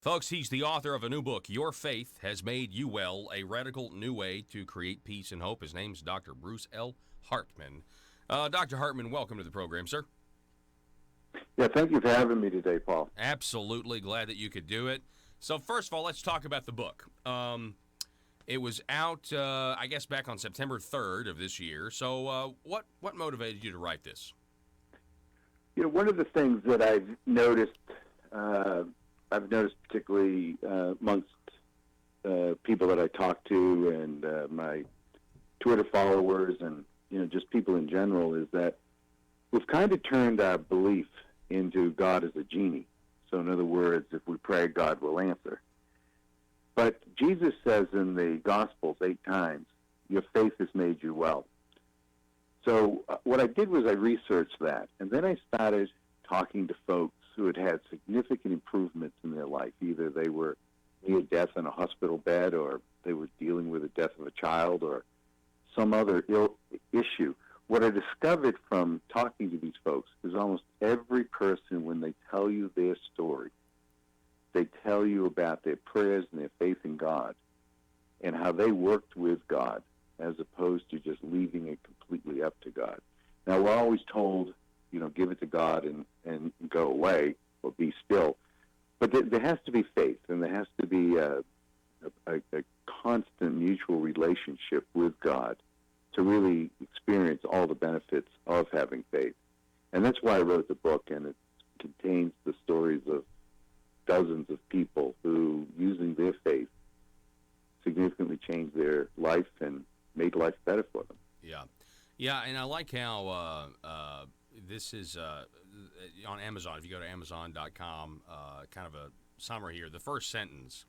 Folks, he's the author of a new book, Your Faith Has Made You Well, a radical new way to create peace and hope. His name's Dr. Bruce L. Hartman. Dr. Hartman, welcome to the program, sir. Yeah, thank you for having me today, Paul. Absolutely glad that you could do it. So first of all, let's talk about the book. It was out, I guess, back on September 3rd of this year. So what motivated you to write this? You know, one of the things that I've noticed particularly amongst people that I talk to and my Twitter followers and, just people in general, is that we've kind of turned our belief into God as a genie. So in other words, if we pray, God will answer. But Jesus says in the Gospels 8 times, your faith has made you well. So what I did was I researched that, and then I started talking to folks who had had significant improvements in their life. Either they were near death in a hospital bed, or they were dealing with the death of a child, or some other issue. What I discovered from talking to these folks is almost every person, when they tell you their story, they tell you about their prayers and their faith in God and how they worked with God as opposed to just leaving it completely up to God. Now, we're always told, give it to God and go away or be still. But there has to be faith, and there has to be a constant mutual relationship with God to really experience all the benefits of having faith. And that's why I wrote the book, and it contains the stories of dozens of people who, using their faith, significantly changed their life and made life better for them. Yeah, and I like how this is on Amazon. If you go to Amazon.com, kind of a summary here. The first sentence,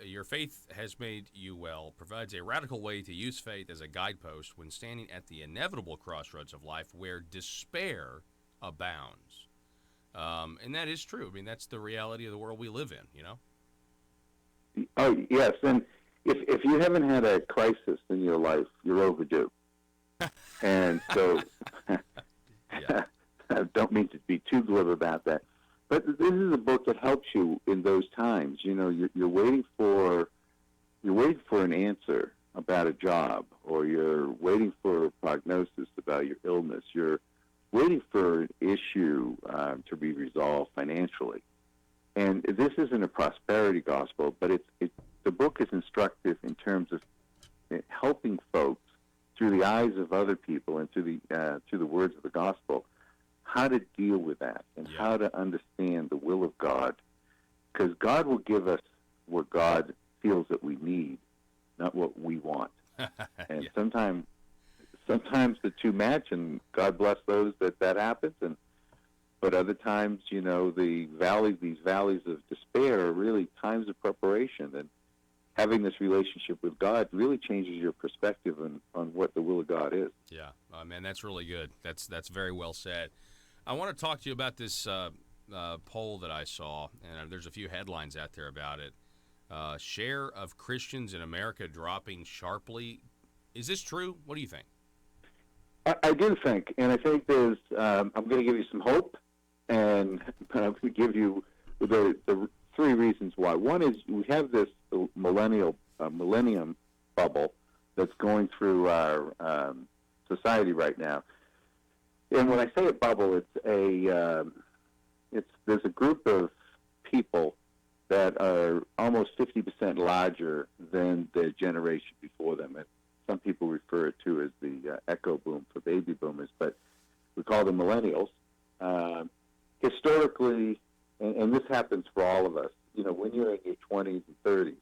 your faith has made you well, provides a radical way to use faith as a guidepost when standing at the inevitable crossroads of life where despair abounds. And that is true. I mean, that's the reality of the world we live in, Oh, yes, and if you haven't had a crisis in your life, you're overdue. And so I don't mean to be too glib about that, but this is a book that helps you in those times. You're waiting for an answer about a job, or you're waiting for a prognosis about your illness. You're waiting for an issue to be resolved financially. And this isn't a prosperity gospel, but the book is instructive in terms of helping folks through the eyes of other people and through the words of the gospel, how to deal with that and how to understand the will of God. Because God will give us what God feels that we need, not what we want. And sometimes the two match, and God bless those that happens. But other times, these valleys of despair are really times of preparation. And having this relationship with God really changes your perspective on what the will of God is. Yeah, man, that's really good. That's very well said. I want to talk to you about this poll that I saw, and there's a few headlines out there about it. Share of Christians in America dropping sharply. Is this true? What do you think? I do think, and I think I'm going to give you some hope, and I'm going to give you the 3 reasons why. One is we have this millennium bubble that's going through our society right now. And when I say a bubble, there's a group of people that are almost 50% larger than the generation before them. And some people refer to as the echo boom for baby boomers, but we call them millennials. Historically, and this happens for all of us, when you're in your 20s and 30s,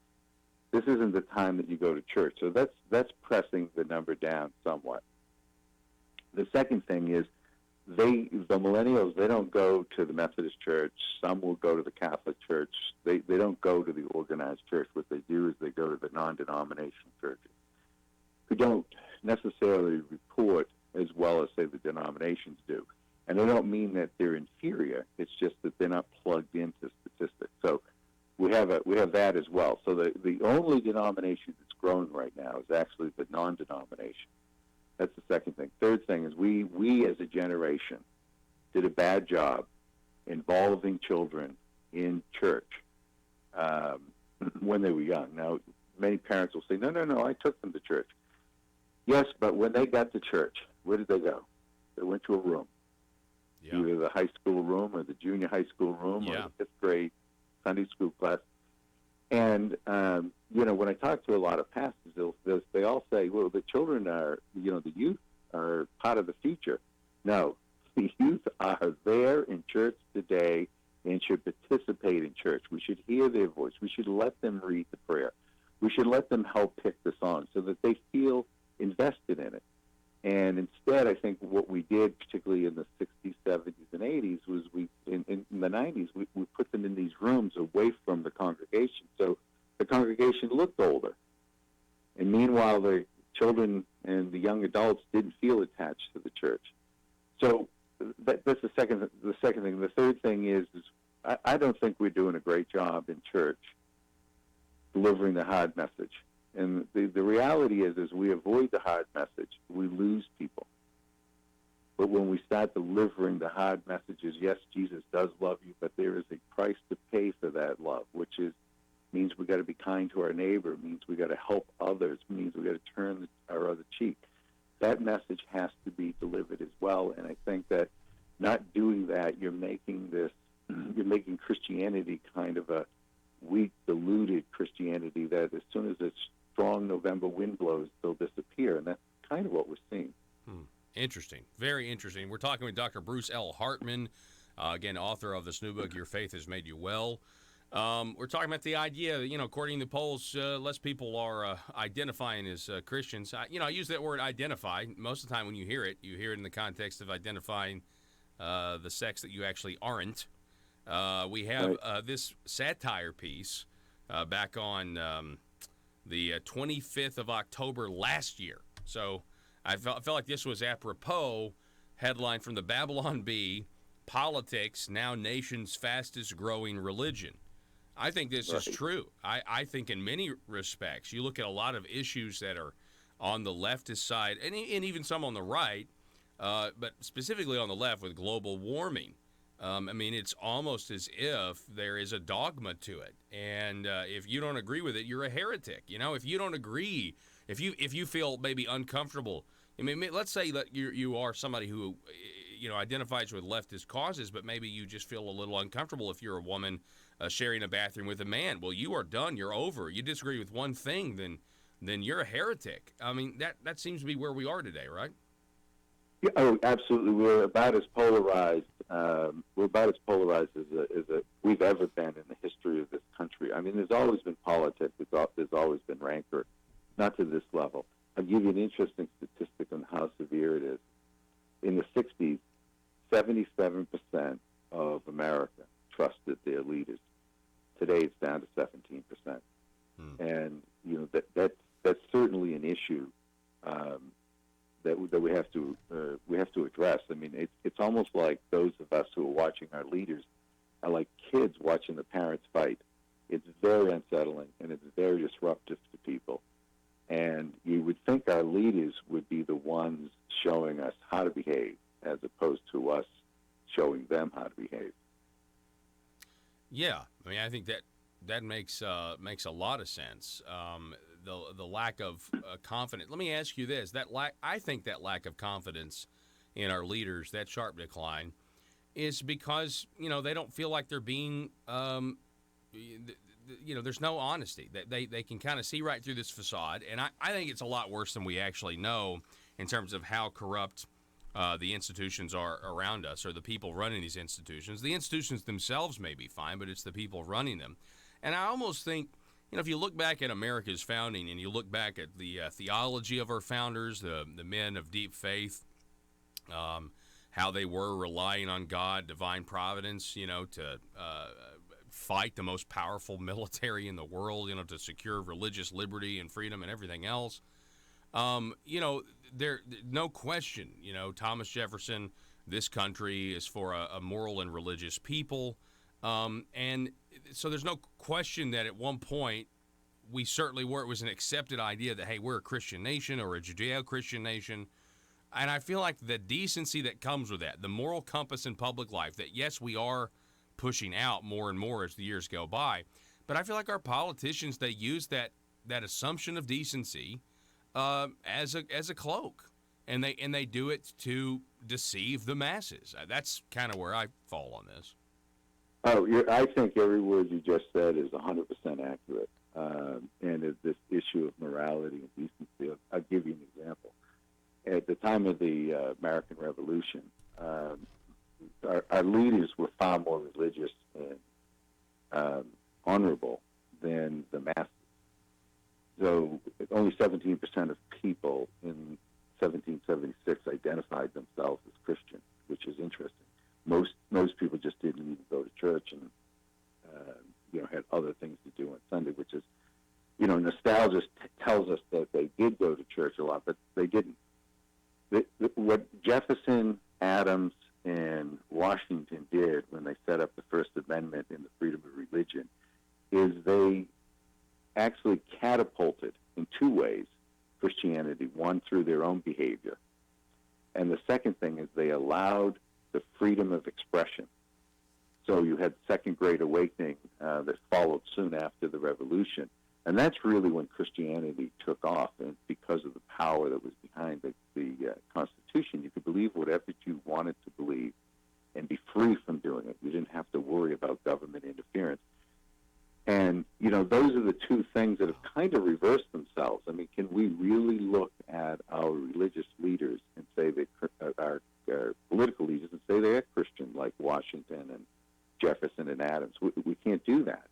this isn't the time that you go to church. So that's pressing the number down somewhat. The second thing is the millennials, they don't go to the Methodist church. Some will go to the Catholic church. They don't go to the organized church. What they do is they go to the non-denominational churches, who don't necessarily report as well as, say, the denominations do. And I don't mean that they're inferior. It's just that they're not plugged into statistics. So we have that as well. So the only denomination that's growing right now is actually the non-denomination. That's the second thing. Third thing is we as a generation did a bad job involving children in church. when they were young. Now, many parents will say, no, I took them to church. Yes, but when they got to church, where did they go? They went to a room, either the high school room or the junior high school room or the fifth grade Sunday school class. And, when I talk to a lot of pastors, they all say, well, the children are, the youth are part of the future. No, the youth are there in church today and should participate in church. We should hear their voice. We should let them read the prayer. We should let them help pick the song so that they feel invested in it. And instead, I think what we did, particularly in the 60s, 70s, and 80s, was in the 90s, we put them in these rooms away from the congregation. So the congregation looked older. And meanwhile, the children and the young adults didn't feel attached to the church. So that's the second thing. The third thing is I don't think we're doing a great job in church delivering the hard message. And the reality is we avoid the hard message, we lose people. But when we start delivering the hard messages, yes, Jesus does love you, but there is a price to pay for that love, which means we got to be kind to our neighbor, means we got to help others, means we got to turn our other cheek. That message has to be delivered as well. And I think that not doing that, you're making Christianity kind of a weak, diluted Christianity that as soon as a strong November wind blows, they'll disappear. And that's kind of what we're seeing. Interesting. Very interesting. We're talking with Dr. Bruce L. Hartman, again, author of this new book, Your Faith Has Made You Well. We're talking about the idea, according to polls, less people are identifying as Christians. I use that word identify. Most of the time when you hear it in the context of identifying the sex that you actually aren't. We have this satire piece back on the 25th of October last year. So I felt like this was apropos. Headline from the Babylon Bee, Politics, Now Nation's Fastest Growing Religion. I think this is true. I think in many respects, you look at a lot of issues that are on the leftist side, and even some on the right, but specifically on the left with global warming. It's almost as if there is a dogma to it, and if you don't agree with it, you're a heretic. If you don't agree, if you feel maybe uncomfortable, let's say that you are somebody who identifies with leftist causes, but maybe you just feel a little uncomfortable if you're a woman sharing a bathroom with a man. Well, you are done. You're over. You disagree with one thing, then you're a heretic. That seems to be where we are today, right? Yeah, oh, absolutely. We're about as polarized. As we've ever been in the history of this country. There's always been politics. There's always been rancor, not to this level. I'll give you an interesting statistic on how severe it is. In the 60s, 77% of America trusted their leaders. Today, it's down to 17%. And that's certainly an issue that we have to address. It's almost like those of us who are watching our leaders are like kids watching the parents fight. It's very unsettling and it's very disruptive to people. And you would think our leaders would be the ones showing us how to behave as opposed to us showing them how to behave. Yeah, I think that makes a lot of sense. The lack of confidence. Let me ask you this: I think that lack of confidence in our leaders, that sharp decline, is because they don't feel like they're being. There's no honesty. They can kind of see right through this facade, and I think it's a lot worse than we actually know in terms of how corrupt the institutions are around us, or the people running these institutions. The institutions themselves may be fine, but it's the people running them. And I almost think, if you look back at America's founding and you look back at the theology of our founders, the men of deep faith, how they were relying on God, divine providence, to fight the most powerful military in the world, to secure religious liberty and freedom and everything else. There no question, Thomas Jefferson, this country is for a moral and religious people. And so there's no question that at one point we certainly were. It was an accepted idea that, hey, we're a Christian nation or a Judeo-Christian nation. And I feel like the decency that comes with that, the moral compass in public life, that yes, we are pushing out more and more as the years go by, But I feel like our politicians, they use that assumption of decency as a cloak, and they do it to deceive the masses. That's kind of where I fall on this. Oh, I think every word you just said is 100% accurate. And this issue of morality and decency, I'll give you an example. At the time of the American Revolution, our leaders were far more religious and honorable than the masses. So only 17% of people in 1776 identified themselves as Christian, which is interesting. Most people just didn't even go to church and had other things to do on Sunday, which is, nostalgia tells us that they did go to church a lot, but they didn't. What Jefferson, Adams, and Washington did when they set up the First Amendment and the freedom of religion is they actually catapulted in two ways Christianity. One, through their own behavior, and the second thing is they allowed the freedom of expression. So you had Second Great Awakening that followed soon after the Revolution, and that's really when Christianity took off. And because of the power that was behind the Constitution, you could believe whatever you wanted to believe and be free from doing it. You didn't have to worry about government interference. And those are the two things that have kind of reversed themselves. I mean, can we really look at our religious leaders and say that our political leaders and say they're Christian, like Washington and Jefferson and Adams? We can't do that.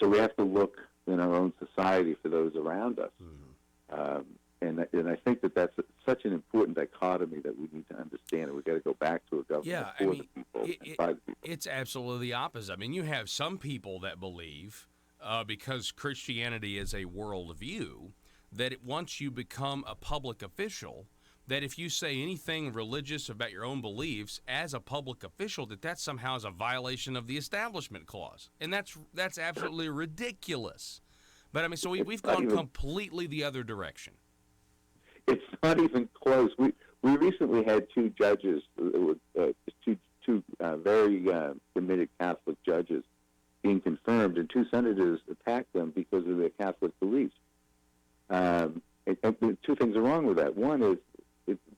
So we have to look in our own society for those around us. Mm-hmm. And I think that's such an important dichotomy that we need to understand. And we've got to go back to a government for the people and by the people. It's absolutely the opposite. I mean, you have some people that believe, because Christianity is a worldview, that once you become a public official, that if you say anything religious about your own beliefs as a public official, that somehow is a violation of the Establishment Clause. And that's absolutely ridiculous. But I mean, so we've gone completely the other direction. It's not even close. We recently had two judges, two very committed Catholic judges, being confirmed, and two senators attacked them because of their Catholic beliefs. And two things are wrong with that. One is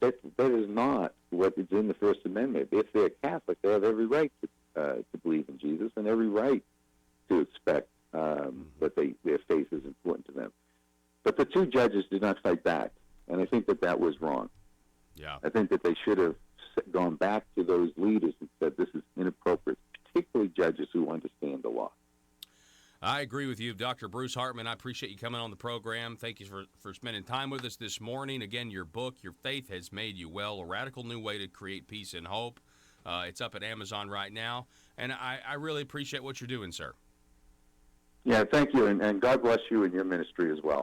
that is not what is in the First Amendment. If they're Catholic, they have every right to believe in Jesus and every right to expect that their faith is important to them. But the two judges did not fight back, and I think that was wrong. Yeah, I think that they should have gone back to those leaders and said this is inappropriate, particularly judges who understand the law. I agree with you, Dr. Bruce Hartman. I appreciate you coming on the program. Thank you for spending time with us this morning. Again, your book, Your Faith Has Made You Well, A Radical New Way to Create Peace and Hope. It's up at Amazon right now, and I really appreciate what you're doing, sir. Yeah, thank you, and God bless you and your ministry as well.